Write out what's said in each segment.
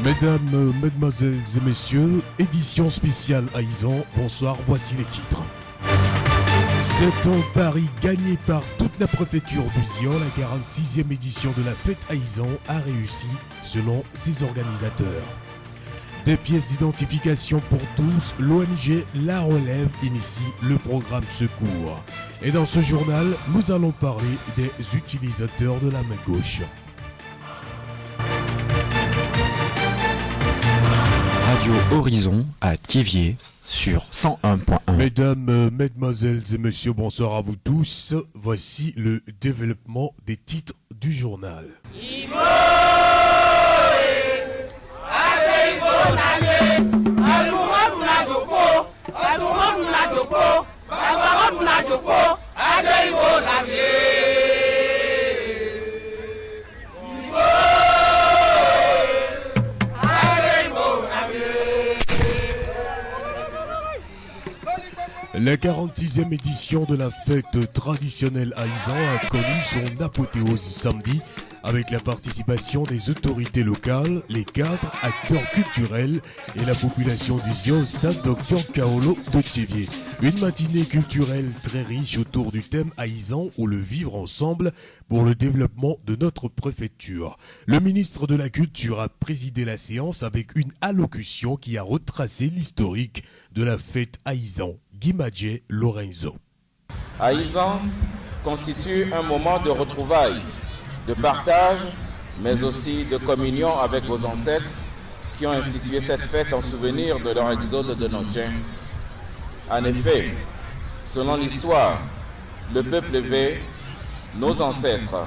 Mesdames, mesdemoiselles et messieurs, édition spéciale Aïzan, bonsoir, voici les titres. C'est un pari gagné par toute la préfecture du Zion. La 46e édition de la fête Aïzan a réussi selon ses organisateurs. Des pièces d'identification pour tous, l'ONG La Relève initie le programme Secours. Et dans ce journal, nous allons parler des utilisateurs de la main gauche. Radio Horizon à Thiéviers sur 101.1. Mesdames, mesdemoiselles et messieurs, bonsoir à vous tous. Voici le développement des titres du journal. La 46e édition de la fête traditionnelle Aïzan a connu son apothéose samedi avec la participation des autorités locales, les cadres, acteurs culturels et la population du Zion au stade Dr Kaolo de Thiéviers. Une matinée culturelle très riche autour du thème Aïzan ou le vivre ensemble pour le développement de notre préfecture. Le ministre de la Culture a présidé la séance avec une allocution qui a retracé l'historique de la fête Aïzan. Guy Madje Lorenzo. Aïzan constitue un moment de retrouvailles, de partage, mais aussi de communion avec vos ancêtres qui ont institué cette fête en souvenir de leur exode de Nodjen. En effet, selon l'histoire, le peuple élevé, nos ancêtres,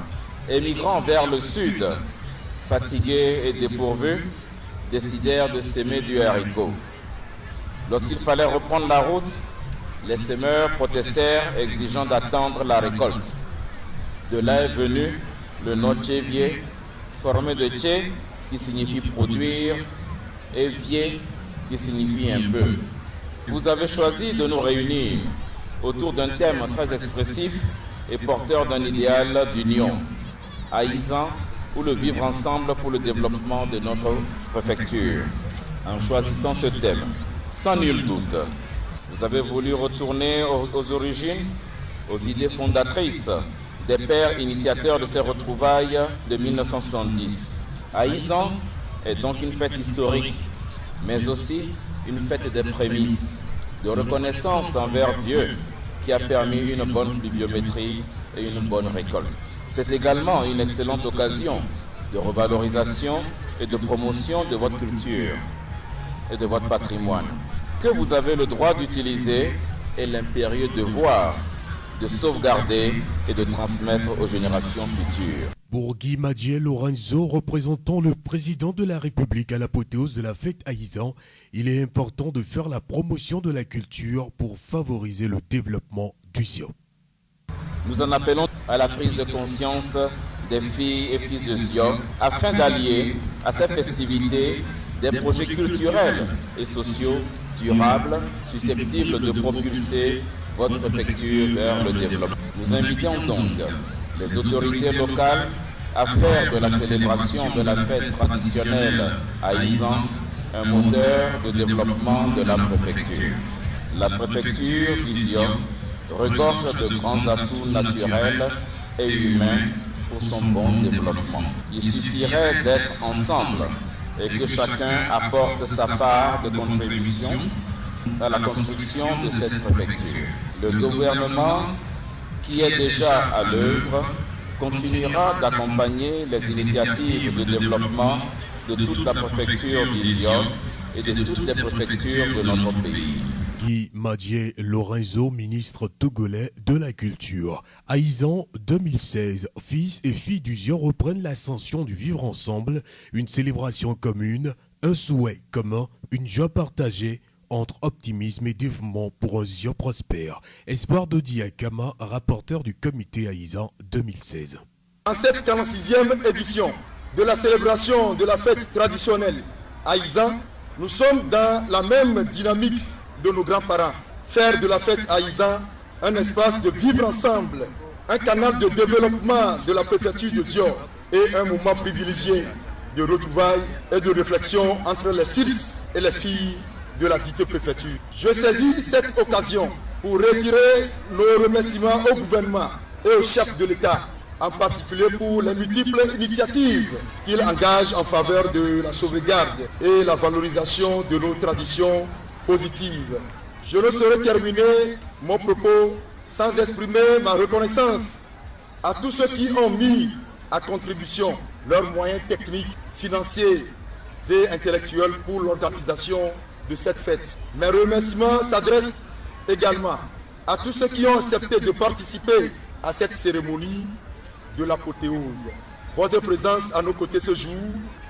émigrant vers le sud, fatigués et dépourvus, décidèrent de s'aimer du haricot. Lorsqu'il fallait reprendre la route, les semeurs protestèrent, exigeant d'attendre la récolte. De là est venu le nom Thiéviers, formé de Thié, qui signifie produire, et Vier, qui signifie un peu. Vous avez choisi de nous réunir autour d'un thème très expressif et porteur d'un idéal d'union, Aïzan, ou le vivre ensemble pour le développement de notre préfecture. En choisissant ce thème, sans nul doute, vous avez voulu retourner aux origines, aux idées fondatrices des pères initiateurs de ces retrouvailles de 1970. Aïzan est donc une fête historique, mais aussi une fête des prémices, de reconnaissance envers Dieu qui a permis une bonne pluviométrie et une bonne récolte. C'est également une excellente occasion de revalorisation et de promotion de votre culture et de votre patrimoine, que vous avez le droit d'utiliser et l'impérieux devoir de sauvegarder et de transmettre aux générations futures. Pour Guy Madje Lorenzo, représentant le président de la République à l'apothéose de la fête Aïzan, il est important de faire la promotion de la culture pour favoriser le développement du Zion. Nous en appelons à la prise de conscience des filles et fils de Zion afin d'allier à ces festivités des projets culturels et sociaux durables susceptibles de propulser votre préfecture vers le développement. Nous invitons donc les autorités locales à faire de la célébration de la fête traditionnelle Aïzan un moteur de développement de la préfecture. La préfecture du Zion regorge de grands atouts naturels et humains pour son bon développement. Il suffirait d'être ensemble et que chacun apporte sa part de contribution à la construction de cette préfecture. Le gouvernement, qui est déjà à l'œuvre, continuera d'accompagner les initiatives de développement de toute la préfecture du Zion et de toutes les préfectures de notre pays. Guy Madje Lorenzo, ministre togolais de la Culture. Aïzan 2016, fils et filles du Zion reprennent l'ascension du vivre ensemble, une célébration commune, un souhait commun, une joie partagée entre optimisme et dévouement pour un Zion prospère. Espoir Dodi Akama, rapporteur du comité Aïzan 2016. En cette 46e édition de la célébration de la fête traditionnelle Aïzan, nous sommes dans la même dynamique de nos grands-parents. Faire de la fête Aïzan un espace de vivre ensemble, un canal de développement de la préfecture de Zion et un moment privilégié de retrouvailles et de réflexion entre les fils et les filles de la dite préfecture. Je saisis cette occasion pour retirer nos remerciements au gouvernement et au chef de l'État, en particulier pour les multiples initiatives qu'il engage en faveur de la sauvegarde et la valorisation de nos traditions positives. Je ne saurais terminer mon propos sans exprimer ma reconnaissance à tous ceux qui ont mis à contribution leurs moyens techniques, financiers et intellectuels pour l'organisation de cette fête. Mes remerciements s'adressent également à tous ceux qui ont accepté de participer à cette cérémonie de l'apothéose. Votre présence à nos côtés ce jour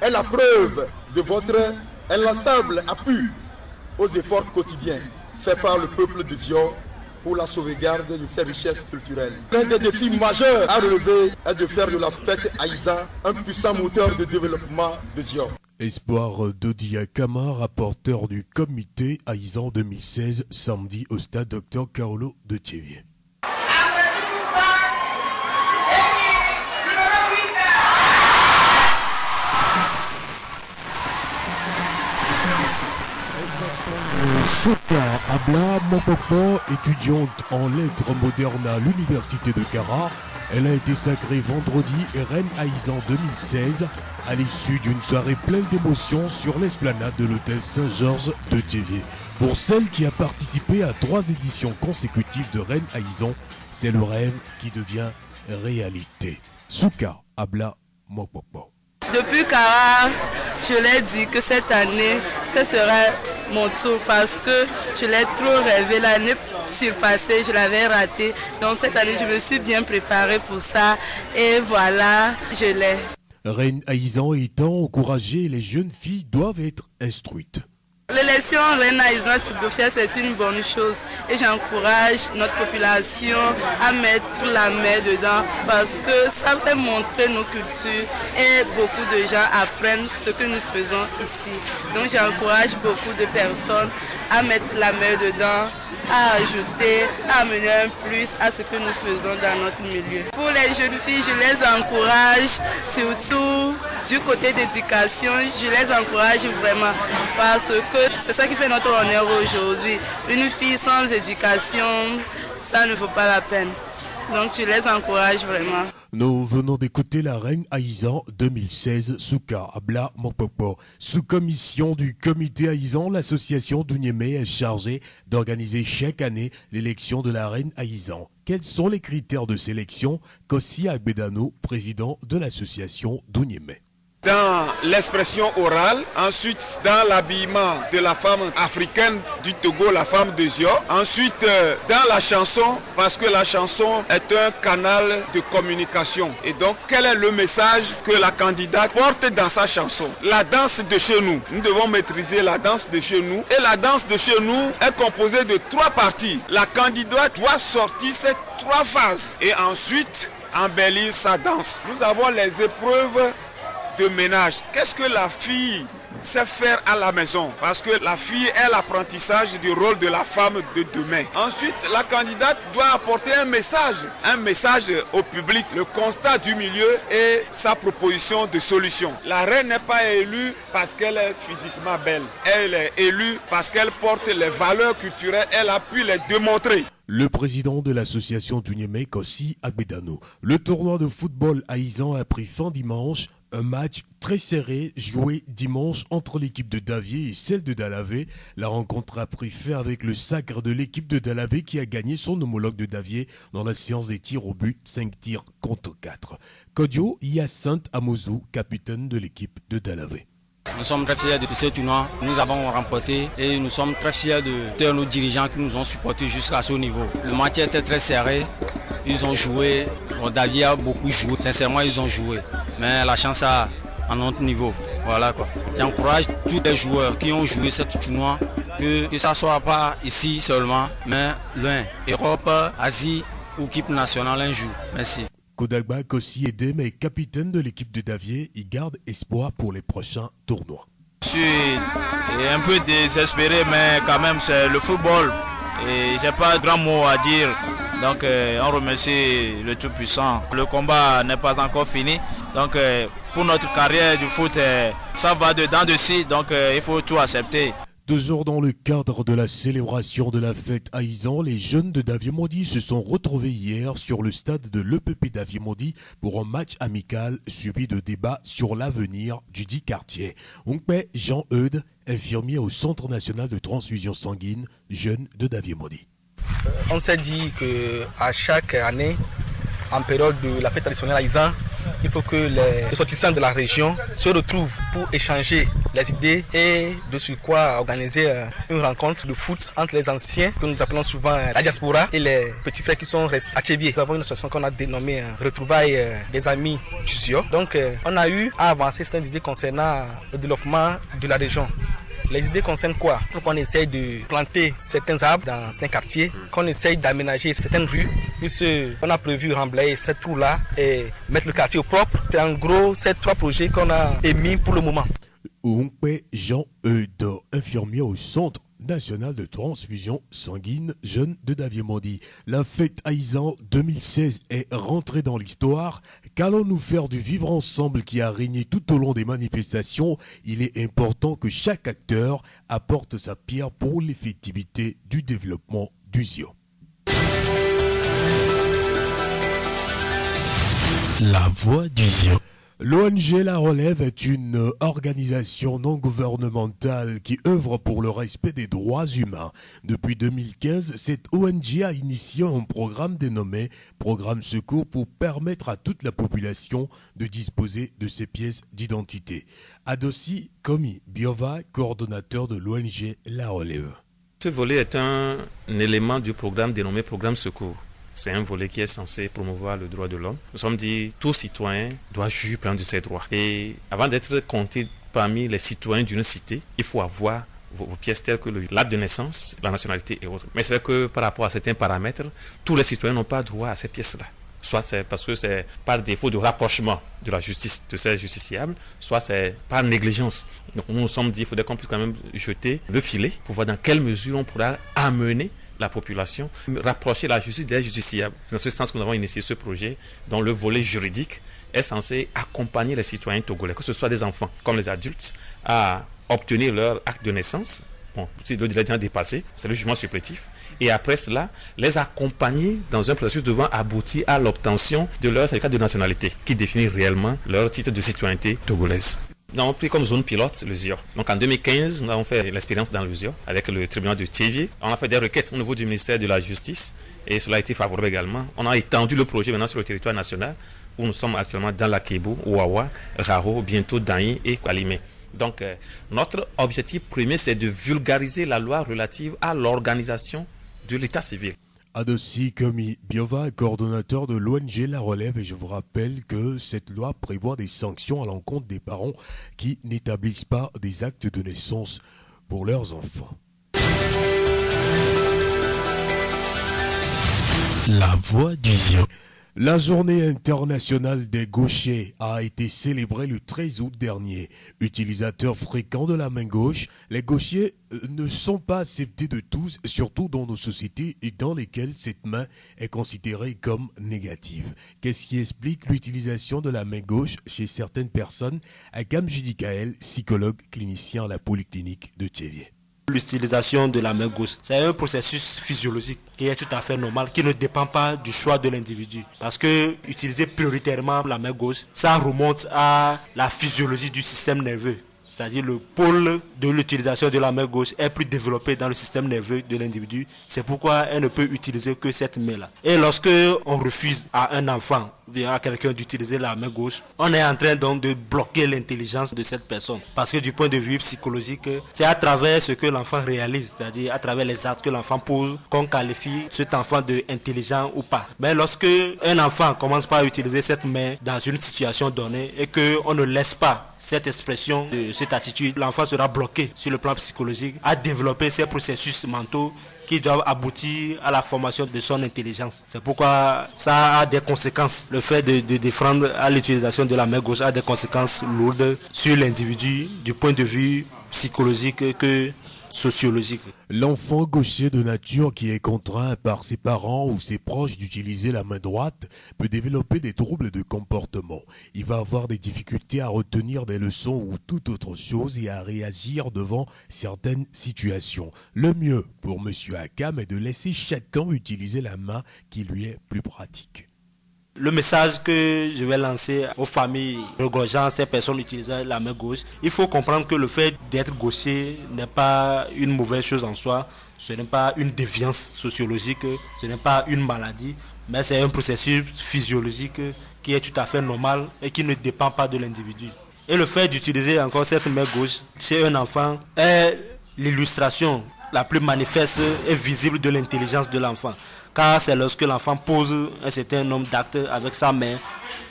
est la preuve de votre inlassable appui aux efforts quotidiens faits par le peuple de Zio pour la sauvegarde de ses richesses culturelles. L'un des défis majeurs à relever est de faire de la fête Aïza un puissant moteur de développement de Zio. Espoir Dodi Akama, rapporteur du comité Aïzan 2016, samedi au stade Dr Carolo de Thiévier. Souka Abla Mokoko, étudiante en lettres modernes à l'université de Kara, elle a été sacrée vendredi reine Aïzan 2016 à l'issue d'une soirée pleine d'émotions sur l'esplanade de l'hôtel Saint-Georges de Thiévier. Pour celle qui a participé à 3 éditions consécutives de reine Aïzan, c'est le rêve qui devient réalité. Souka Abla Mokoko. Depuis Kara, je l'ai dit que cette année, ce sera mon tour parce que je l'ai trop rêvé. L'année surpassée, je l'avais raté. Donc cette année, je me suis bien préparée pour ça. Et voilà, je l'ai. Reine Aïzan étant encouragée, les jeunes filles doivent être instruites. L'élection Reine Aïzan Tchoukoufia, c'est une bonne chose et j'encourage notre population à mettre la main dedans parce que ça fait montrer nos cultures et beaucoup de gens apprennent ce que nous faisons ici. Donc j'encourage beaucoup de personnes à mettre la main dedans, à ajouter, à amener un plus à ce que nous faisons dans notre milieu. Pour les jeunes filles, je les encourage, surtout du côté d'éducation, je les encourage vraiment parce que c'est ça qui fait notre honneur aujourd'hui. Une fille sans éducation, ça ne vaut pas la peine. Donc je les encourage vraiment. Nous venons d'écouter la reine Aïzan 2016, Souka Abla Mokoko. Sous commission du comité Aïzan, l'association d'Uniemé est chargée d'organiser chaque année l'élection de la reine Aïzan. Quels sont les critères de sélection? Kossi Agbedano, président de l'association d'Uniemé. Dans l'expression orale, ensuite dans l'habillement de la femme africaine du Togo, la femme de Zio, ensuite dans la chanson, parce que la chanson est un canal de communication. Et donc, quel est le message que la candidate porte dans sa chanson? La danse de chez nous. Nous devons maîtriser la danse de chez nous. Et la danse de chez nous est composée de 3 parties. La candidate doit sortir ces 3 phases et ensuite embellir sa danse. Nous avons les épreuves de ménage. Qu'est-ce que la fille sait faire à la maison? Parce que la fille est l'apprentissage du rôle de la femme de demain. Ensuite, la candidate doit apporter un message au public, le constat du milieu et sa proposition de solution. La reine n'est pas élue parce qu'elle est physiquement belle. Elle est élue parce qu'elle porte les valeurs culturelles. Elle a pu les démontrer. Le président de l'association d'Uniemé, Kossi Agbedano. Le tournoi de football Aïzan a pris fin dimanche. Un match très serré joué dimanche entre l'équipe de Davier et celle de Dalavé. La rencontre a pris fin avec le sacre de l'équipe de Dalavé qui a gagné son homologue de Davier dans la séance des tirs au but, 5 tirs contre 4. Kodjo Hyacinthe Amozou, capitaine de l'équipe de Dalavé. Nous sommes très fiers de ce tournoi. Nous avons remporté et nous sommes très fiers de nos dirigeants qui nous ont supportés jusqu'à ce niveau. Le match était très serré. Ils ont joué. Davier a beaucoup joué. Sincèrement, ils ont joué. Mais la chance à notre niveau. Voilà quoi. J'encourage tous les joueurs qui ont joué ce tournoi que ça ne soit pas ici seulement, mais loin. Europe, Asie ou équipe nationale un jour. Merci. Kodagba Kossi Edem est capitaine de l'équipe de Davier. Il garde espoir pour les prochains tournois. Je suis un peu désespéré, mais quand même c'est le football. Et j'ai pas grand mot à dire. Donc on remercie le Tout-Puissant. Le combat n'est pas encore fini. Donc pour notre carrière du foot, ça va dedans dessus. Donc il faut tout accepter. Toujours dans le cadre de la célébration de la fête Aïzan, les jeunes de Davimodi se sont retrouvés hier sur le stade de l'EPP Davimodi pour un match amical suivi de débats sur l'avenir du dit quartier. Onkpe Jean-Eudes, infirmier au Centre national de transfusion sanguine, jeune de Davimodi. On s'est dit qu'à chaque année, en période de la fête traditionnelle Aïzan, il faut que les ressortissants de la région se retrouvent pour échanger les idées et de surcroît organiser une rencontre de foot entre les anciens que nous appelons souvent la diaspora et les petits frères qui sont restés à Tchévier. Nous avons une association qu'on a dénommée Retrouvailles des amis du Zio. Donc on a eu à avancer certaines idées concernant le développement de la région. Les idées concernent quoi? Il faut qu'on essaye de planter certains arbres dans certains quartiers, qu'on essaye d'aménager certaines rues, puisqu'on a prévu remblayer cette roue-là et mettre le quartier au propre. C'est en gros ces 3 projets qu'on a émis pour le moment. Onkpe Jean-Eudes, infirmier au Centre national de transfusion sanguine, jeune de Davimodi. La fête Aïzan 2016 est rentrée dans l'histoire. Qu'allons-nous faire du vivre ensemble qui a régné tout au long des manifestations? Il est important que chaque acteur apporte sa pierre pour l'effectivité du développement du Zio. La voix du Zio. L'ONG La Relève est une organisation non gouvernementale qui œuvre pour le respect des droits humains. Depuis 2015, cette ONG a initié un programme dénommé Programme Secours pour permettre à toute la population de disposer de ces pièces d'identité. Adossi Komi Biova, coordonnateur de l'ONG La Relève. Ce volet est un élément du programme dénommé Programme Secours. C'est un volet qui est censé promouvoir le droit de l'homme. Nous sommes dit, tout citoyen doit jouir plein de ses droits. Et avant d'être compté parmi les citoyens d'une cité, il faut avoir vos pièces telles que l'acte de naissance, la nationalité et autres. Mais c'est vrai que par rapport à certains paramètres, tous les citoyens n'ont pas droit à ces pièces-là. Soit c'est parce que c'est par défaut de rapprochement de la justice, de ces justiciables, soit c'est par négligence. Donc nous nous sommes dit qu'il faudrait qu'on puisse quand même jeter le filet pour voir dans quelle mesure on pourra amener la population, rapprocher la justice des justiciables. C'est dans ce sens que nous avons initié ce projet dont le volet juridique est censé accompagner les citoyens togolais, que ce soit des enfants comme les adultes, à obtenir leur acte de naissance. Bon, si le délai est dépassé, c'est le jugement supplétif. Et après cela, les accompagner dans un processus devant aboutir à l'obtention de leur certificat de nationalité qui définit réellement leur titre de citoyenneté togolaise. Nous avons pris comme zone pilote le ZIO. Donc en 2015, nous avons fait l'expérience dans le ZIO avec le tribunal de Tchévier. On a fait des requêtes au niveau du ministère de la Justice et cela a été favorable également. On a étendu le projet maintenant sur le territoire national où nous sommes actuellement dans la Kébo, Ouawa, Raro, bientôt Daï et Kwalimé. Donc notre objectif premier, c'est de vulgariser la loi relative à l'organisation de l'état civil. Adossi Komi Biova, coordonnateur de l'ONG La Relève, et je vous rappelle que cette loi prévoit des sanctions à l'encontre des parents qui n'établissent pas des actes de naissance pour leurs enfants. La voix du Zio. La journée internationale des gauchers a été célébrée le 13 août dernier. Utilisateurs fréquents de la main gauche, les gauchers ne sont pas acceptés de tous, surtout dans nos sociétés dans lesquelles cette main est considérée comme négative. Qu'est-ce qui explique l'utilisation de la main gauche chez certaines personnes? Agam Judikael, psychologue clinicien à la polyclinique de Tchévier. L'utilisation de la main gauche, c'est un processus physiologique qui est tout à fait normal, qui ne dépend pas du choix de l'individu. Parce que utiliser prioritairement la main gauche, ça remonte à la physiologie du système nerveux. C'est-à-dire le pôle de l'utilisation de la main gauche est plus développé dans le système nerveux de l'individu. C'est pourquoi elle ne peut utiliser que cette main-là. Et lorsque on refuse à un enfant ou bien à quelqu'un d'utiliser la main gauche, on est en train donc de bloquer l'intelligence de cette personne. Parce que du point de vue psychologique, c'est à travers ce que l'enfant réalise, c'est-à-dire à travers les actes que l'enfant pose, qu'on qualifie cet enfant d'intelligent ou pas. Mais lorsque un enfant commence par utiliser cette main dans une situation donnée et qu'on ne laisse pas cette expression de cette attitude, l'enfant sera bloqué sur le plan psychologique à développer ces processus mentaux qui doivent aboutir à la formation de son intelligence. C'est pourquoi ça a des conséquences. Le fait de défendre à l'utilisation de la main gauche a des conséquences lourdes sur l'individu du point de vue psychologique que sociologique. L'enfant gaucher de nature qui est contraint par ses parents ou ses proches d'utiliser la main droite peut développer des troubles de comportement. Il va avoir des difficultés à retenir des leçons ou toute autre chose et à réagir devant certaines situations. Le mieux pour Monsieur Akam est de laisser chacun utiliser la main qui lui est plus pratique. Le message que je vais lancer aux familles regorgeant ces personnes utilisant la main gauche, il faut comprendre que le fait d'être gaucher n'est pas une mauvaise chose en soi, ce n'est pas une déviance sociologique, ce n'est pas une maladie, mais c'est un processus physiologique qui est tout à fait normal et qui ne dépend pas de l'individu. Et le fait d'utiliser encore cette main gauche chez un enfant est l'illustration la plus manifeste et visible de l'intelligence de l'enfant. Car c'est lorsque l'enfant pose un certain nombre d'actes avec sa main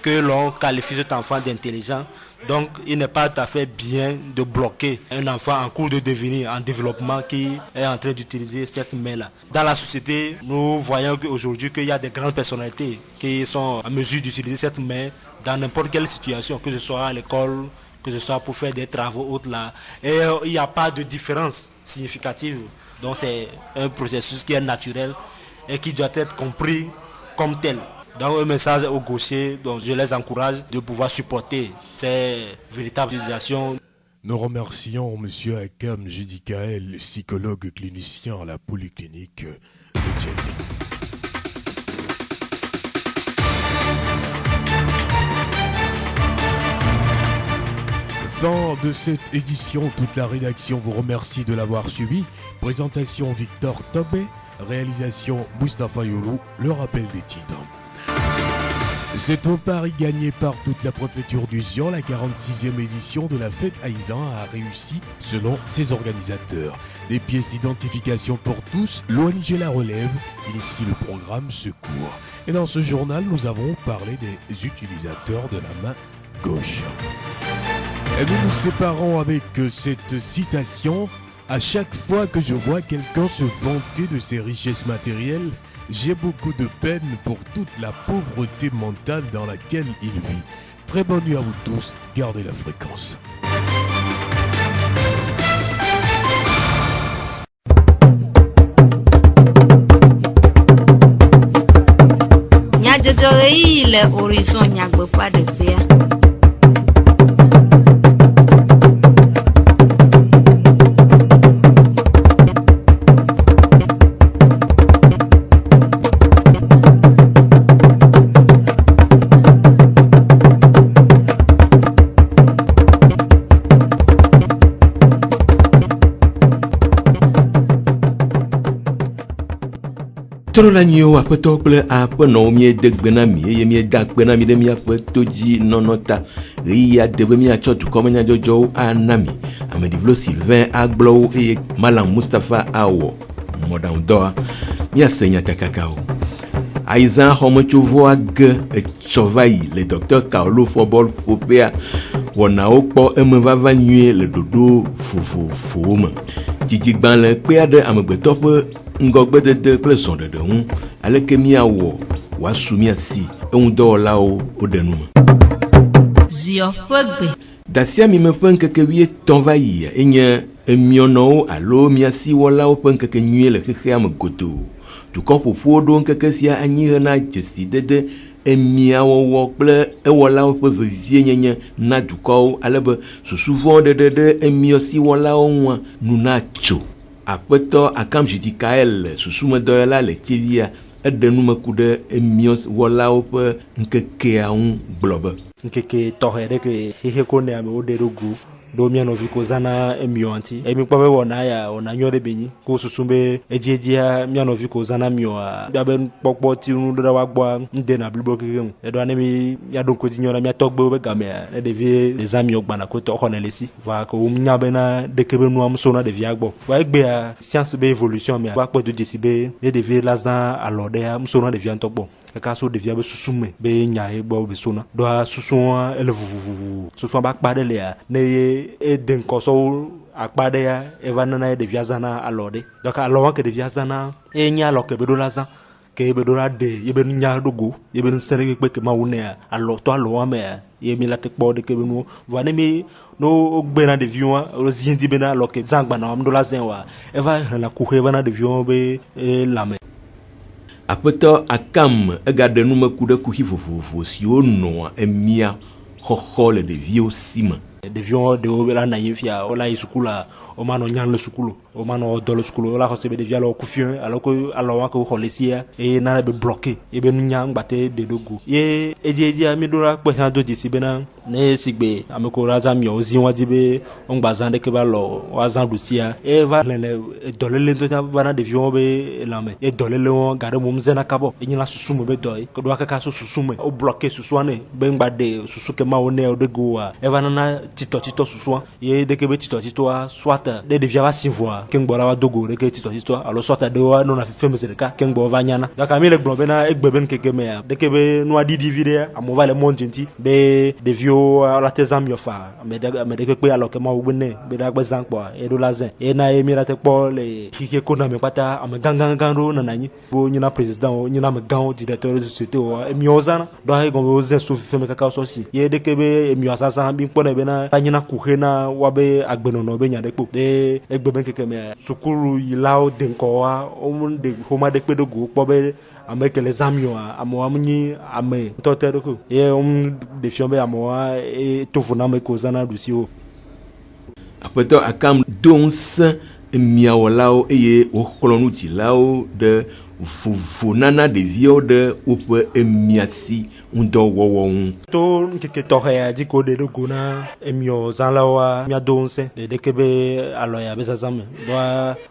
que l'on qualifie cet enfant d'intelligent. Donc il n'est pas tout à fait bien de bloquer un enfant en cours de devenir, en développement, qui est en train d'utiliser cette main-là. Dans la société, nous voyons aujourd'hui qu'il y a des grandes personnalités qui sont en mesure d'utiliser cette main dans n'importe quelle situation, que ce soit à l'école, que ce soit pour faire des travaux autres là. Et il n'y a pas de différence significative. Donc c'est un processus qui est naturel et qui doit être compris comme tel. Donc un message aux gauchers, donc je les encourage de pouvoir supporter ces véritables utilisations. Nous remercions M. Akam Jidikael, psychologue clinicien à la polyclinique de Djenné. Fin de cette édition, toute la rédaction vous remercie de l'avoir suivi. Présentation Victor Tobé, réalisation Moustapha Yolo, le rappel des titres. C'est un pari gagné par toute la préfecture du Zion. La 46e édition de la fête Aïzan a réussi selon ses organisateurs. Les pièces d'identification pour tous, l'ONG La Relève initie le programme Secours. Et dans ce journal, nous avons parlé des utilisateurs de la main gauche. Et nous nous séparons avec cette citation. À chaque fois que je vois quelqu'un se vanter de ses richesses matérielles, j'ai beaucoup de peine pour toute la pauvreté mentale dans laquelle il vit. Très bonne nuit à vous tous, gardez la fréquence. Trolanio apeto kple apenɔ mie de gbe na mi eye mie da gbe na mi ɖe miaƒe to dzi nɔnɔ ta ɣeyiɣi ade be miatsɔ dukɔmenyadzɔdzɔwo ana mi ameɖivlo Sylvain agblɔwo eye Malam Mustapha awɔ mɔɖaŋudɔa miase nyatakakawo. Aïzan xɔmetsovɔ age etsɔ va yi le Dr Kaolo Fɔbɔl ƒoƒea wɔnawo kpɔ eme vava nyuie le ɖoɖo vovovowo me. Dzidzigbalẽ kpea ɖe amegbetɔ ƒe ŋgɔgbedede kple zɔɖeɖe ŋu aleke miawɔ wòasu miasi eŋudɔwɔlawo woɖe nu me. Ziɔ ƒe gbe. Dasiamime ƒe ŋkeke 13 va yia enye emiɔnɔwo alo miasiwɔlawo ƒe ŋkeke nyuie le xexea me godoo. Dukɔ ƒoƒuwo ɖo ŋkeke sia anyi hena dzesidede emiawɔwɔ kple ewɔlawo ƒe vevie nyenye na dukɔwo alebe susuvɔ ɖeɖe ɖe emiɔsiwɔlawo ŋua nu na tso. Aƒetɔ Akam Jidikael susumedɔyɔla le TVia eɖe numeku ɖe emiɔwɔlawo ƒe ŋkekea ŋu gblɔ be. Nkeke tɔxɛ ɖe ke xexe ko ne amewo ɖe ɖo go ɖo mia nɔvi ko zana emiɔ ŋuti. Emi kpɔ be wɔna ya wɔna nyɔ ɖe benyi ko susu be edziedzia mia nɔvi ko zana miɔa bia be kpɔkpɔ ti nu ɖe wa gbɔa ŋde na blibo keke ŋu. Eɖoa ne mi mia ɖo ŋkoti nyɔ na mia tɔgbewo be gamea ne ɖevi le zã miɔ gbana ko tɔ xɔ ne le si. Va ko wo nya bena ɖeke be nua musona ɖevia gbɔ. Va egbea science be evolution mea va kpɔ do dzesi be ne ɖevi la zã alɔ ɖea musona ɖevia ŋutɔ gbɔ. Kaka so ɖevia be susu me be nya ye gbɔ be sona. Ɖoa susua ele vuvuvuvu. Susua ba kpa ɖe lea ne ede ŋkɔsɔwo akpa ɖe ya eva nana ɖevia zãna alɔ ɖe. Donc alɔ wa ke ɖevia zãna enye alɔ ke be ɖo la zã ke be ɖo la ɖe ye be nya ɖo go ye be ŋusẽ ɖe kpe ke ma wu nea alɔ tɔ alɔ wa mea ye mi la te kpo de ke benu va ne mi no gbena de vion o zindi bena lo ke zangba na amdo la zenwa e va la courir bana de vion be la me Apeto akam egade nu me ku de kuhi vovovo si o no emia khokhole de vieux sima de vion de o la na yefia o la isukula o mano nyan le sukulu o mano do le sukulu o la khose be de via lo kufion alors que alors que o lesia e na be bloqué e be nyang baté de dogo ye eji ami do la pe han do disi bena ne sigbe ameko raza mi o zi wadi be on gbazan de ke ba lo wa zan dusia e va le dolele do ta bana de vion be la me e dolele won gade mum zena kabo e nyina susumu be doy ko do aka so susumu o bloqué susuane be ngbade susuke ma o ne o de go wa e va na tito susuan ye de ke be tito soit de via va si voir ken gbora wa dogo de ke tito alors soit de wa no na fe me ka ken gbo va nyana da ka mi le gbo be na e gbebe nkeke me de ke be no adi divide amo va le montinti be de vieux la tezam yo fa me de pe alors que ma wone be da gbe zan po e do la zen e na e mi la te po le kike ko na me pata am gangan ro na nanyi bo nyina president nyina me gan directeur de société o e mi ozana do ha go zen so fe me kaka so si ye de ke be e mi asasa bi po na be na nyina ku hena wa be agbeno no be nya de po de egbe ben keke me sukuru yilao de nko wa o mun de homa de pe do go po be avec les amis amo amni ame totero ko ye de fiombe amo e tofuna me ko zana dusio apeto akam dons miawalao eye o kolonu ti lao de funana de vieux de oupe miasi undo wowon to keke tohe di ko de gona emio zanlawa mia donse de kebe aloya bezazame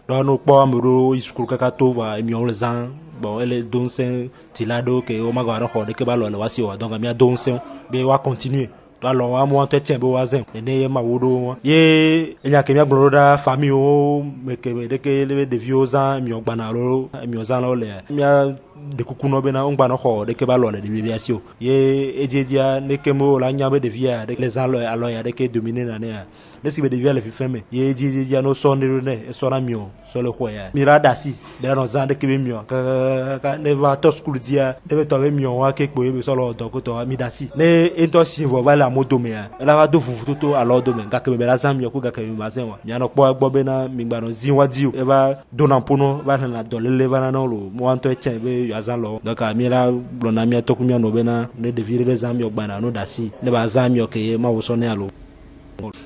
do no po amuro iskul kaka to va emio le zan bon elle donse tilado ke o magara ho de ke ba lo le wasi o donc mia donse be wa continuer alors wa mo te tiembe wa zen ne ma wodo ye enya ke mia gboroda famille o me ke de ke le de vieux ans mi ogbana lo mi ozan lo le mia de kukuno bena on gbana ho de ke ba lo le de viviation ye ejedia ne ke mo la nyabe de via de les ans lo alors ya de ke dominer na ne de si be de via le fifeme ye ejedia no so ne ne so na mio so le khoya mirada si de no zan de ke be mio ka ne va to school dia de be to be mio wa ke po be so lo do ko to mi dasi ne into si vo va la modo me la va do fufu to alors do me ga ke be la zan mio ko ga ke mi ma zen wa mi no po gbo be na mi gba no zin wa di o e va do na pono va na do le va na no lo mo an to chen be azan lo donc mi la blo na mi to ku mi no be na ne de vire les amis gba na no dasi ne ba zan mio ke ma wo so ne alo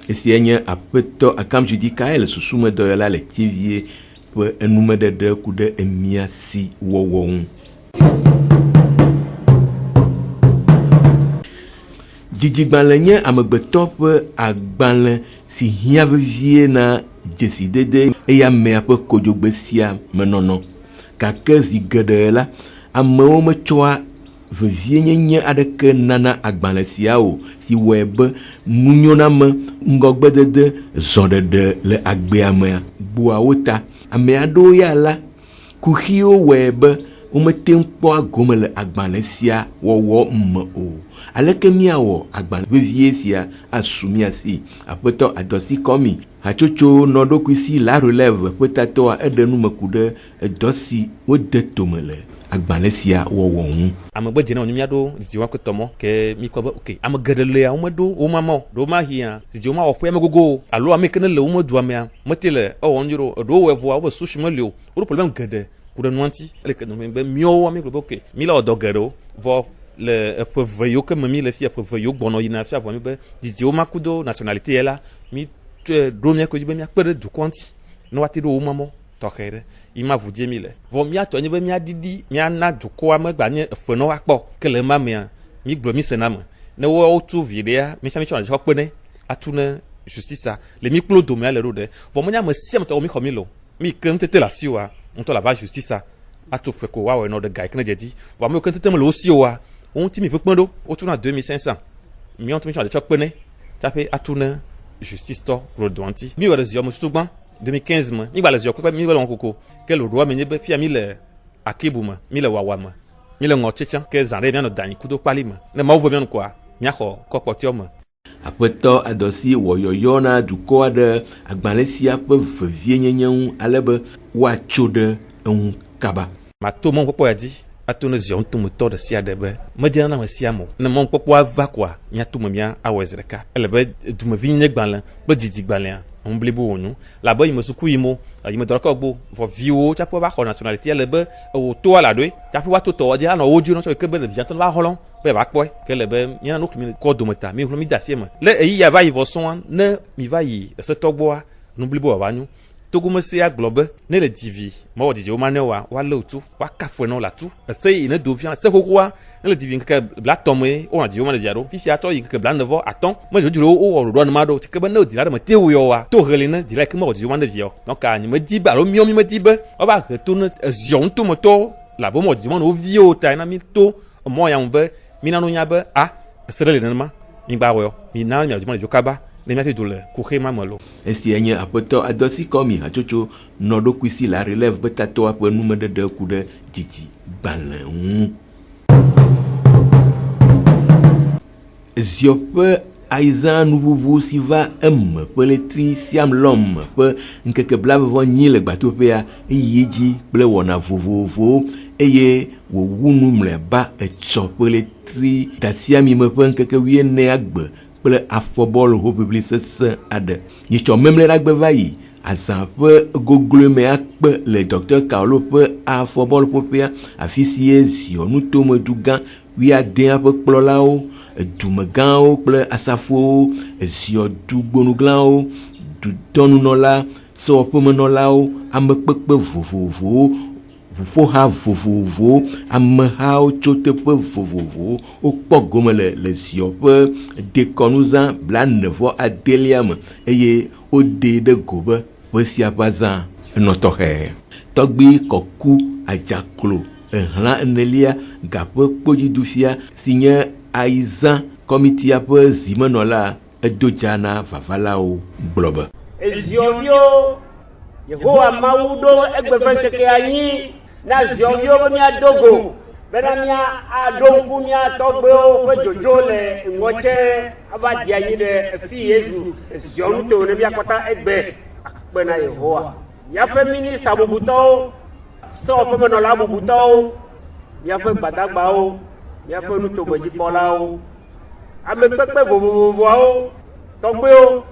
esi enye apeto akam judi kael susume do la lectivie pour un nume de ku de miasi wowon Didi gbanlenye amegbetop agbanlen si hiave vie na décider de e ya me ape kodjogbesia menono kake zigede la amewo me choa vevie nyenye adeke nana agbanlesia o si web nunyona me ngogbedede zondede le agbeamea bua wota ame ado ya la kuhio web umetem kpo agome le agbanlesia wowo mme o aleke miawo agban vevie sia asumia si apeto adosi komi hachocho nodokwisi la relève petato edenu mekude dosi odetomele agbanesia wowon amegbe dina onymia do ziwa kwetomo ke mi ko okay amegedele a umedo o mamo do ma hia zijo ma ofo amegogo alo amekene le umedo amia metele o onjuro do wevo a wo sushimele o problem gede kude nuanti le ke no be mio amegbe okay mi la odogero vo le veyo que mi le fia veyo bono ina fia bo mi be zijo makudo nationalité ela mi dromia ko jibe mi akpere du kwanti no wati do mamo tokere ima vudie mi le vo mi ato nyi be mi adidi mi ana duko amegba ni feno akpo kele ma mi mi glo mi senam ne wo otu videa mi sami chona hokpene atuna justice le mi klo do me le rode vo mo nya me sim to mi khomilo mi kente la siwa on to la va justice atu fe ko wa we no de guy kene jedi vo mo kente me lo siwa on ti mi pekpendo otuna 2500 mi on to mi chona hokpene tape atuna justice to rodwanti mi wala zio mo tutugban 2015 mo mi gba le zio pe mi wala koko ke lo ro mi ne be fia mi le akibuma mi le wawama mi le ngotchan ke zanre mi no dan kudo pali mo ne ma wo mi no kwa mi akọ kokotio mo apeto adosi woyoyona duko de agbanlesia pe vevie nyenyen alebe wa chode un kaba ma to mo popo ya di ato ne zion to moto de sia de be medina na sia mo ne mon popo ava kwa nya to mia awezreka ele be dumevi nye gbanle be didi gbanle on blibo wonu la ba yimo suku yimo yimo dorako gbo fo viwo cha po ba ko nationalité ele be o to ala do cha po wa to to dia na oju no so ke be de bientôt ba holon be ba po ke le be nya no kumi ko do meta mi mi dasie mo le yi ya va yi vo son ne mi va yi se togbo a no blibo wa nyu Togomesia globe ne le divi mo di jo manewa wa lotu wa kafwe no la tu se ine dovia se kokwa ne le divi ke black tomé o di jo mane biaro fi ato yi ke blan nevo aton mo jo juro o ro no mado ke be no di la de te wo wa to relene direct mo di jo mane bio donc a ni me di ba lo mi me di be o ba ke to ne zion to moto la bo mo di jo mane o vio ta na mi to mo ya mbe mi na no nya be a se le ne ma mi ba wo mi na nya di jo mane jo kaba les métiers de l'eau, malo. Esti enye apoto adosi komi hachocho nodo kwisi la relève betato apo nume de kude titi balin. Ziope Aizan nouveau si va peletri siam l'homme pe nkeke blave vonyi le bateau pea yiji ble wona vovovo eye wo wunu mle ba echo peletri dasiami me pe nkeke wie ne agbe ple afobol ho public se ade ni cho même le ragbe vayi azan pe gogle me akpe le docteur Carlo pe afobol popea afisie zionu tome dugan wi aden pe plolao dumegan kple asafo zio du gbonuglan du tonunola so pomenola amekpekpe vovovo ha vovovo ameha tso teƒe vovovo wokpɔ gome le zio ƒe dekɔnuzã blanevo adelia me eye wode ɖe gobe ƒe sia ƒe azã enɔ tɔxɛ tɔgbi kɔku adzaklo ehlã enelia gaƒe kpodzidufia si nye Aizan comité ƒe zimenɔla edo dza na vavalawo gblɔ be eziovio Yehowa Mawu ɖo egbeƒe ŋkeke anyi na ziovio be miadogo bena miaɖo ŋku mia tɔgbewo ƒe dzodzo le ŋɔtse ava di anyi ɖe efi Yesu ziɔnuto ne miakpɔta egbe akpe na Yehowa miaƒe minista bubutɔwo sewɔƒemenɔla bubutɔwo miaƒe gbadagbawo miaƒe nutogbedzikpɔlawo ame kpekpe vovovoawo tɔgbewo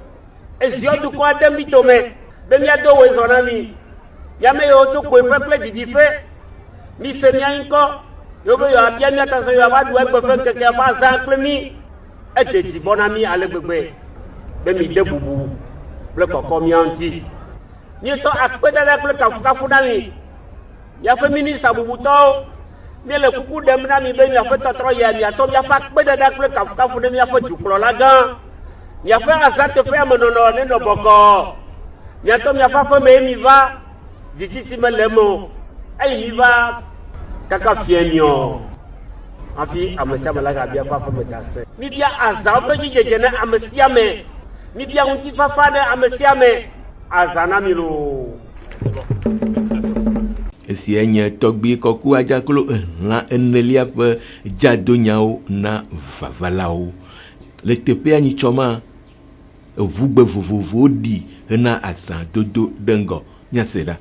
ezio dukɔ aɖe mi tome be miado wo zɔ na mi yame yiwo tso kpoeƒe kple didiƒe mi se mia ŋkɔ yewo be yewoabia mia ta sɔ yewoava ɖu egbeƒe ŋkeke ƒe azã kple mi ede dzi bɔ na mi ale gbegbe be mi de bubu kple kɔkɔ mia ŋuti mietsɔ akpedada kple kafukafu na mi miaƒe minista bubutɔwo miele kuku ɖem na mi be miaƒe tɔtrɔ yia miatsɔ miaƒe akpedada kple kafukafu ne miaƒe dukplɔla gã miaƒe azãteƒea me nɔnɔ ne nɔ bɔkɔ miatɔ miaƒe aƒe me mi va dzitsitsi mele eme o eye mi va kaka fia miɔ hafi ame sia ame la gabia ƒe aƒe me da se mibia azãwo ƒe dzidzedze ne ame sia ame mibia ŋutifafa ne ame sia ame azã na mi loo. Esia nye tɔgbi kɔku adzaklo ehlã enelia ƒe dzadonyawo na vavalawo le teƒea nyitsɔma eʋugbe vovovowo ɖi hena azã dodo ɖe ŋgɔ nyase ɖa.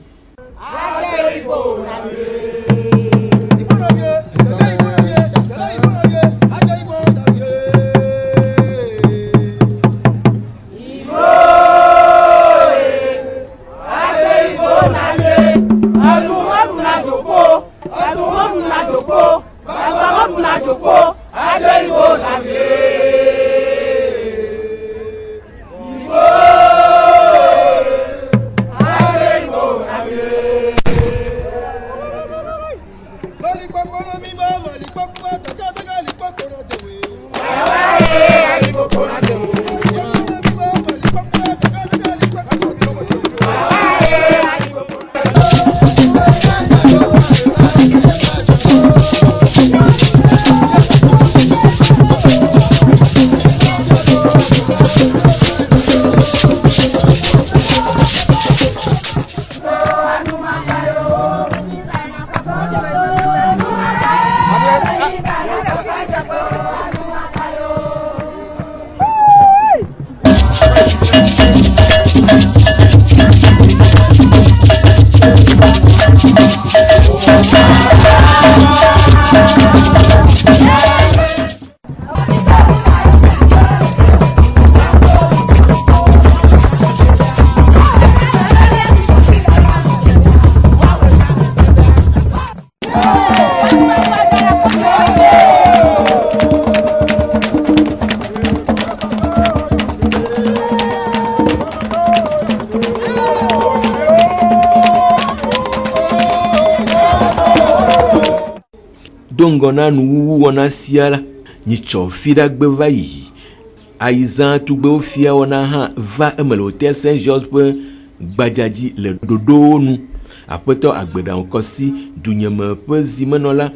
gbɔna nuwuwu wɔna sia la nyitsɔ fi ɖe gbe va yi ayizã tugbewo fia wɔna hã va eme le Hôtel Saint-Georges ƒe gbadzadzi le ɖoɖowo nu. Aƒetɔ Agbeɖaŋukɔsi dunyeme ƒe zimenɔla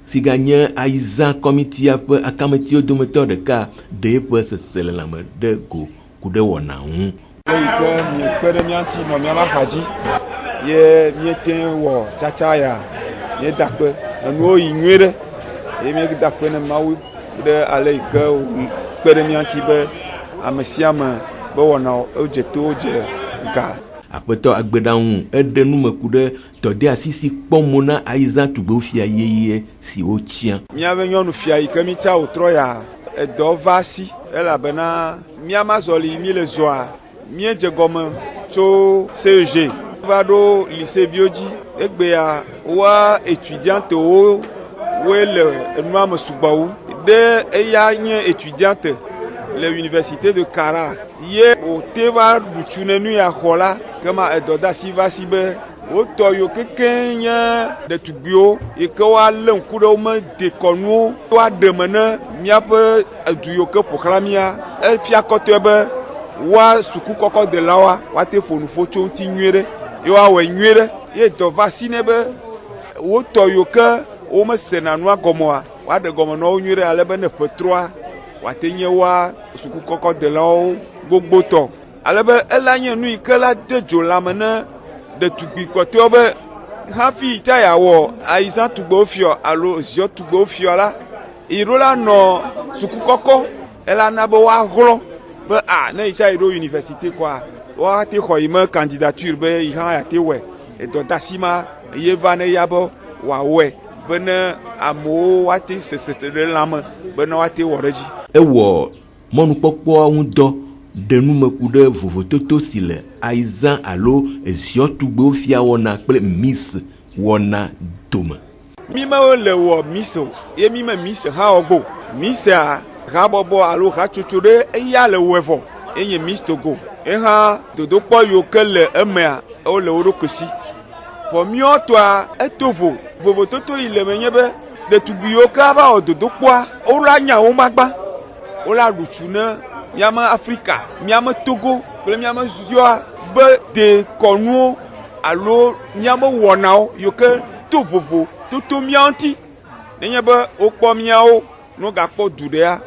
si ganye ayizã kɔmitia ƒe akametiwo dometɔ ɖeka ɖe eƒe sese le lãme ɖe go ku ɖe wɔna ŋu. Eyi ke miekpe ɖe mía ŋuti nɔ míaƒe axadzi ye míete wɔ tsatsa ya míeda kpe enuwo yi nyuie ɖe ye míeda kpe ne Mawu ɖe ale yi ke kpe ɖe mía ŋuti be ame sia ame be wɔnawo wodze to wodze ga. Aƒetɔ Agbeɖaŋu eɖe numeku ɖe tɔde asi si kpɔm mo na ayizã tugbewofia yeye si wotia. Míaƒe nyɔnufia yi ke mítsa wòtrɔ ya edɔ va asi elabena míama zɔli mí le zɔa míedze gɔme tso CEG va ɖo lycée viwo dzi egbea woa étudiantewo woe le enua me sugbɔ wu ɖe eya nye étudiante le université de Kara ye wòte va ɖutsu ne nu ya xɔ la kema edɔdasi va si be wotɔ yiwo kekeŋ nye ɖetugbiwo yi ke woalé ŋku ɖe wome dekɔnuwo woaɖe me ne míaƒe edu yiwo ke ƒoxlã mía efia kɔtɔe be woa sukukɔkɔdelawoa woate ƒo nu ƒo tso ŋuti nyuie ɖe ye woawɔe nyuie ɖe ye dɔ va si ne be wotɔ yiwo ke womesena nua gɔmea woaɖe gɔme na wo nyuie ɖe ale be ne ƒe trɔa woate nye woa sukukɔkɔdelawo gbogbotɔ ale be ela nye nu yi ke la de dzo lãme ne ɖetugbi kpɔtɔewo be hafi tsa yeawɔ ayizã tugbewofiɔ alo ziɔ tugbewofiɔ la yi ɖo la nɔ sukukɔkɔ elana be woahlɔ be ne yi tsa yi ɖo université kɔa woate xɔ yi me candidature be yi hã yate wɔe edɔdasi ma ye va ne ya be wòawɔe be ne amewo woate sese ɖe lãme be ne woate wɔ ɖe dzi. Ewɔ mɔnukpɔkpɔa ŋu dɔ ɖe numeku ɖe vovototo si le ayizã alo ziɔ tugbewofia wɔna kple Miss wɔna dome. Mi me le wɔ Miss o ye mi me Miss hã wɔ gbo Missia habɔbɔ alo hatsotso ɖe eya le wɔe vɔ enye Miss Togo ehã dodokpɔ yiwo ke le emea wole wo ɖokui si vɔ míɔtɔa eto vovototo yi le menye be ɖetugbi yiwo ke va wɔ dodokpɔa wola nya wo magba wola ɖutsu ne míame Afrika míame Togo kple míame ziɔa be dekɔnuwo alo míame wɔnawo yiwo ke to vovo toto míawo ŋuti nenye be wokpɔ míawo no gakpɔ du ɖea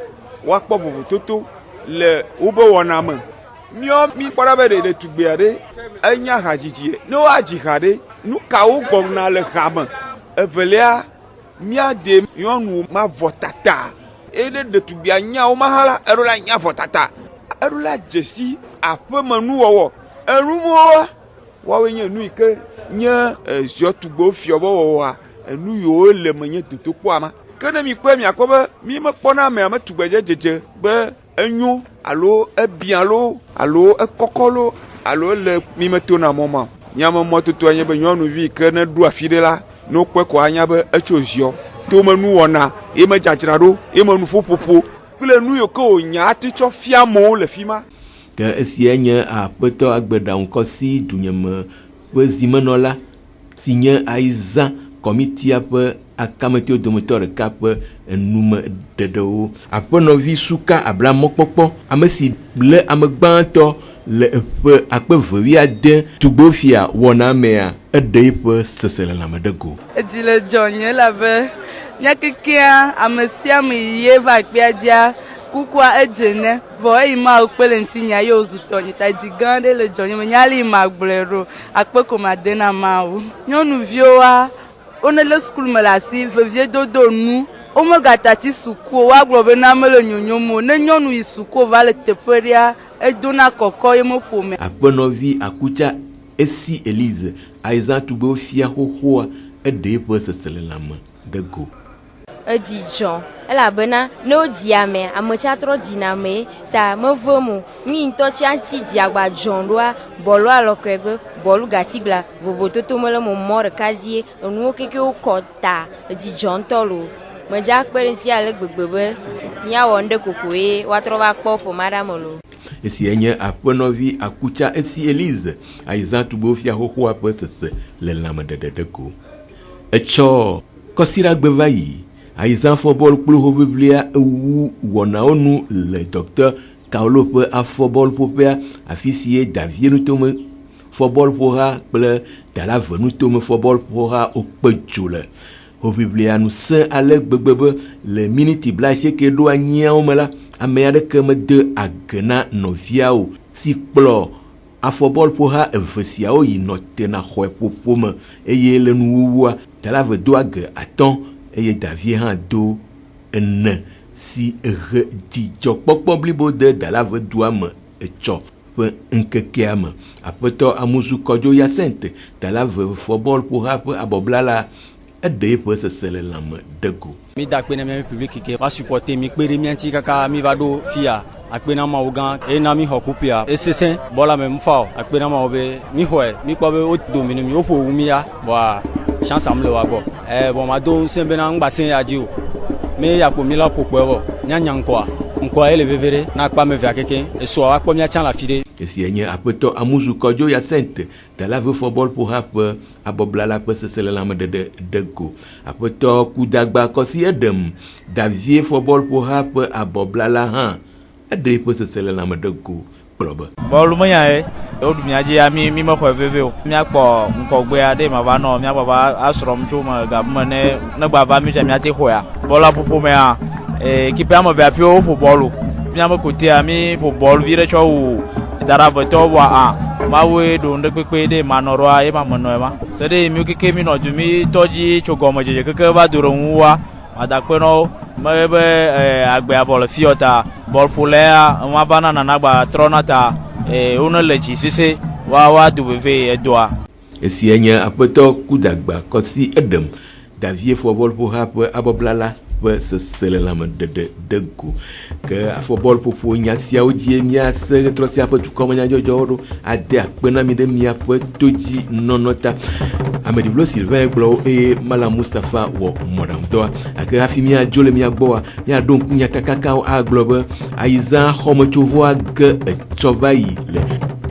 woakpɔ vovototo le wobe wɔna me míɔ mi kpɔ ɖa be ɖetugbia ɖe enya hadzidzi ne woadzi ha ɖe nu kawo gbɔna le ha me evelia míaɖe nyɔnu ma vɔ tata eye ɖetugbia nyawo ma hã la eɖo la nya vɔ tata eɖo la dzesi aƒemenuwɔwɔ enumoa woawoe nye nu yi ke nye ziɔ tugbewo fiɔ be wɔwɔa enu yiwo le me nye dodokpɔa ma ke ne mi kpe miakpɔ be mi mekpɔna amea me tugbedze dzedze be enyo alo ebiã alo ekɔkɔ lo alo le mi metona mɔ ma nyame mɔtotoa nye be nyɔnuvi ke ne ɖu afi ɖe la ne wokpɔe ko anya be etso ziɔ tomenu wɔna ye me dzadzra ɖo ye me nuƒoƒoƒo kple nu yiwo ke wònya ate tsɔ fia amewo le fi ma. Ke esia nye Aƒetɔ Agbeɖaŋukɔsi dunyeme ƒe zimenɔla si nye ayizã kɔmitia ƒe akametiwo dometɔ ɖeka ƒe enume ɖeɖewo. Aƒenɔvi Suka Ablamɔkpɔkpɔ ame si le ame gbãtɔ le eƒe 2010 tugbewofia wɔna mea eɖe eƒe sese lelãme ɖe go. Edi le dzɔnye labe nyakekea ame sia ame ye va kpea dzia kukua edze vɔ eyi ma kpe le ŋuti nya ye wozu tɔnye ta di gã ɖe le dzɔnye me nyali ma gblɔe ɖo akpe ko ma de na mawo nyɔnuviwoa wone le sukulu me le asi vevie dodo nu womegata suku woagblɔ be na mele nyonyom o ne nyɔnu yi suku va le teƒe ɖea edona kɔkɔ ye meƒome. Aƒenɔvi Akutsa Esi Elise ayizã tugbewofia xoxoa eɖe eƒe sese lelãme ɖe go. Edidzɔ elabena ne wodi ame tsa trɔ dzina ame ta meve mo mi ŋutɔ tsi anti di agba dzɔn ɖoa bɔlu alɔkɔe gbe bɔlu gatigla vovototo mele mo mɔ ɖeka zie enuwo keke wokɔ ta edidzɔ ŋutɔ lo medza kpe ɖe ŋuti ale gbegbe be míawɔ ŋɖe koko ye woatrɔ va kpɔ ƒoma ɖa me lo. Esia nye Aƒenɔvi Akutsa Esi Elise ayizã tugbewofia xoxoa ƒe sese le lãmeɖeɖe ɖe go. Etsɔ kɔsiɖagbe va yi Aizan football kple hoʋiʋlia ewu wɔnawo nu le docteur Kaolo ƒe afɔbɔl ƒoƒea afi si ye Davie nutome football ƒoha kple Dalave nutome football ƒoha wokpe dzo le. Hoʋiʋlia nu sẽ ale gbegbe be le miniti 70 ɖo anyiawo me la ame aɖeke mede age na nɔviawo si kplɔ afɔbɔl ƒoha eve siawo yi nɔ tena xɔe ƒoƒo me eye le nuwuwua Dalave do age 5 eye Davie hã do 4 si ehe dzidzɔkpɔkpɔ blibo de Dalave dua me etsɔ ƒe ŋkekea me. Aƒetɔ Amuzu Kɔdzo Yacinthe Dalave football ƒoha ƒe abɔbla la eɖe eƒe sese le lãme de go. Mi da akpe na mi public ke va supporter mi kpe ɖe mia ŋuti kaka mi va ɖo fia akpe na mawo gã ena mi xɔ kupia esesẽ bɔla me mfa o akpe na mawo be mi xɔe mi kpɔ be wo domino mi wo ƒo wu mi ya bɔa chance am le wa gbɔ bɔn ma do ŋusẽ bena ŋgbasẽ ya dzi o me ya ƒo mi la ƒo kpɔe vɔ nyanya ŋkɔa ele veve ɖe na akpa me vea keke esɔa akpɔ miatsã le afi ɖe. Esia nye aƒetɔ Amuzu Kɔdzo Yacinthe Dalave football ƒoha ƒe abɔbla la ƒe sese le lãmeɖeɖe de go. Aƒetɔ Kudagba Kɔsi eɖem Davie football ƒoha ƒe abɔbla la hã eɖe eƒe sese le lãme de go kplɔ be. Bɔlu menya ye woɖu mia dzi mi me xɔe veve o miakpɔ ŋkɔgbea ɖe ma va nɔ miakpɔ va asrɔ̃m tso me gabume ne gbava mi dze miate xɔea bɔla ƒoƒo mea ekipe ame eve aƒewo ƒo bɔlu miame kotea mi ƒo bɔlu vi ɖe tsɔ wu Daravetɔwo vɔa mawoe ɖo ŋɖe kpekpe ɖe manɔrɔa ye ma menɔe ma se ɖe mi keke mi nɔ du mi tɔdzi tso gɔmedzedze keke va do ɖe ŋuwa madakpenɔwo me be agbea vɔ le fiɔ ta bɔlƒolea ma va na nanagba trɔna ta wone le dzi sese wa do veve edoa. Esia nye aƒetɔ Kudagba Kɔsi eɖem Davie football ƒoha ƒe abɔbla la ƒe sese le lãmeɖeɖe de go ke afɔbɔl ƒoƒo nya siawo dzi miase ɣetrɔ sia ƒe dukɔmenyadzɔdzɔwo ɖo ade akpe na mi ɖe miaƒe todzi nɔnɔ ta. Ameɖiblo Sylvain gblɔ eye Malam Mustapha wɔ mɔɖaŋudɔa ake hafi miadzo le mia gbɔa miaɖo ŋku nyakakakawo agblɔ be Aizã xɔmetsovɔa ge etsɔ va yi le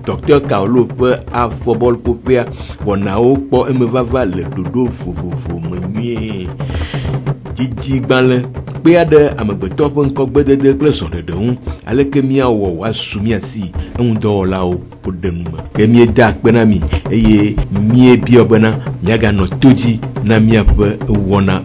Dr. Kaolo ƒe afɔbɔl ƒoƒea wɔnawo kpɔ eme vava le ɖoɖo vovovo me nyuie. Dzidzigbalẽ kpea ɖe amegbetɔ ƒe ŋkɔgbedede kple zɔɖeɖe ŋu aleke miawɔ woasu miasi eŋudɔwɔlawo woɖe nu me ke mieda akpe na mi eye miebiɔ bena miaganɔ to dzi na miaƒe wɔna